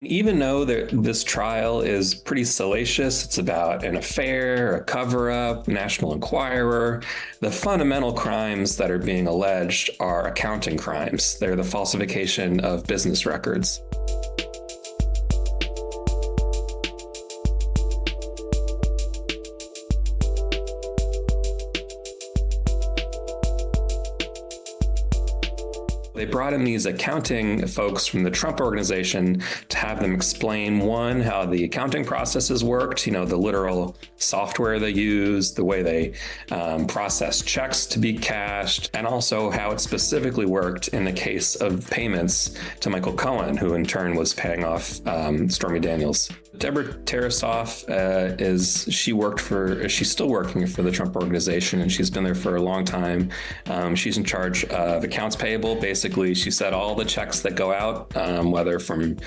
Even though this trial is pretty salacious, it's about an affair, a cover up, National Enquirer, the fundamental crimes that are being alleged are accounting crimes. They're the falsification of business records. They brought in these accounting folks from the Trump organization to have them explain, one, how the accounting processes worked, the literal software they use, the way they process checks to be cashed, and also how it specifically worked in the case of payments to Michael Cohen, who in turn was paying off Stormy Daniels. Deborah Tarasoff she's still working for the Trump organization, and she's been there for a long time. She's in charge of accounts payable. Basically, she said all the checks that go out, whether from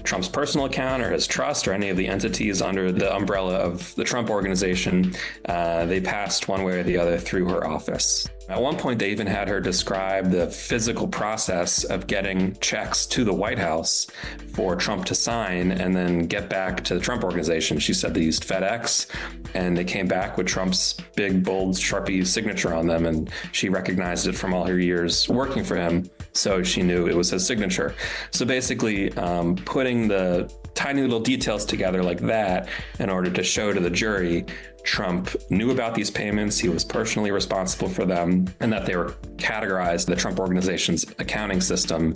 Trump's personal account or his trust or any of the entities under the umbrella of the Trump organization, they passed one way or the other through her office. At one point, they even had her describe the physical process of getting checks to the White House for Trump to sign and then get back to the Trump organization. She said they used FedEx, and they came back with Trump's big, bold, Sharpie signature on them, and she recognized it from all her years working for him, so she knew it was his signature. So basically, putting the tiny little details together like that in order to show to the jury Trump knew about these payments, he was personally responsible for them, and that they were categorized in the Trump organization's accounting system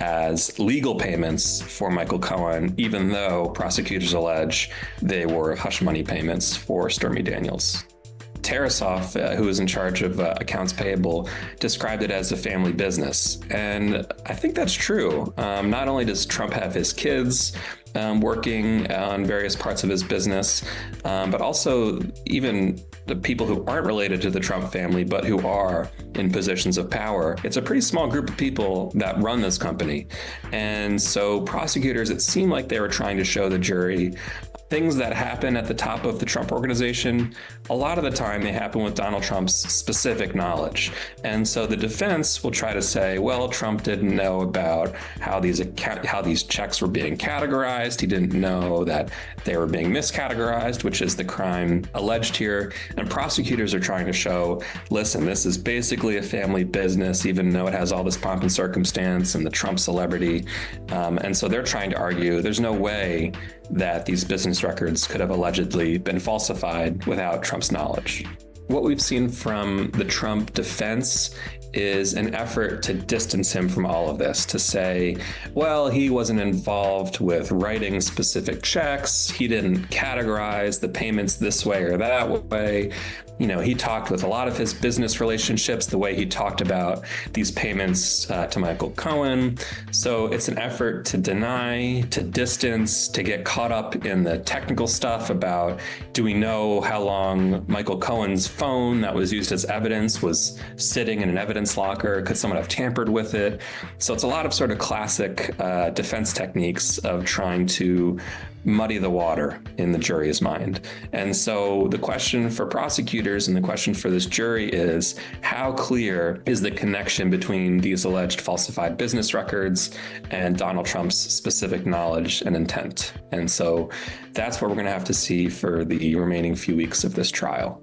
as legal payments for Michael Cohen, even though prosecutors allege they were hush money payments for Stormy Daniels. Tarasoff, who was in charge of accounts payable, described it as a family business. And I think that's true. Not only does Trump have his kids working on various parts of his business, but also even the people who aren't related to the Trump family, but who are in positions of power. It's a pretty small group of people that run this company. And so prosecutors, it seemed like they were trying to show the jury things that happen at the top of the Trump organization. A lot of the time they happen with Donald Trump's specific knowledge. And so the defense will try to say, well, Trump didn't know about how these checks were being categorized. He didn't know that they were being miscategorized, which is the crime alleged here. And prosecutors are trying to show, listen, this is basically a family business, even though it has all this pomp and circumstance and the Trump celebrity. And so they're trying to argue there's no way that these business records could have allegedly been falsified without Trump's knowledge. What we've seen from the Trump defense is an effort to distance him from all of this, to say, well, he wasn't involved with writing specific checks. He didn't categorize the payments this way or that way. He talked with a lot of his business relationships, the way he talked about these payments to Michael Cohen. So it's an effort to deny, to distance, to get caught up in the technical stuff about, do we know how long Michael Cohen's phone that was used as evidence was sitting in an evidence locker? Could someone have tampered with it? So it's a lot of sort of classic defense techniques of trying to muddy the water in the jury's mind. And so the question for prosecutors and the question for this jury is, how clear is the connection between these alleged falsified business records and Donald Trump's specific knowledge and intent? And so that's what we're going to have to see for the remaining few weeks of this trial.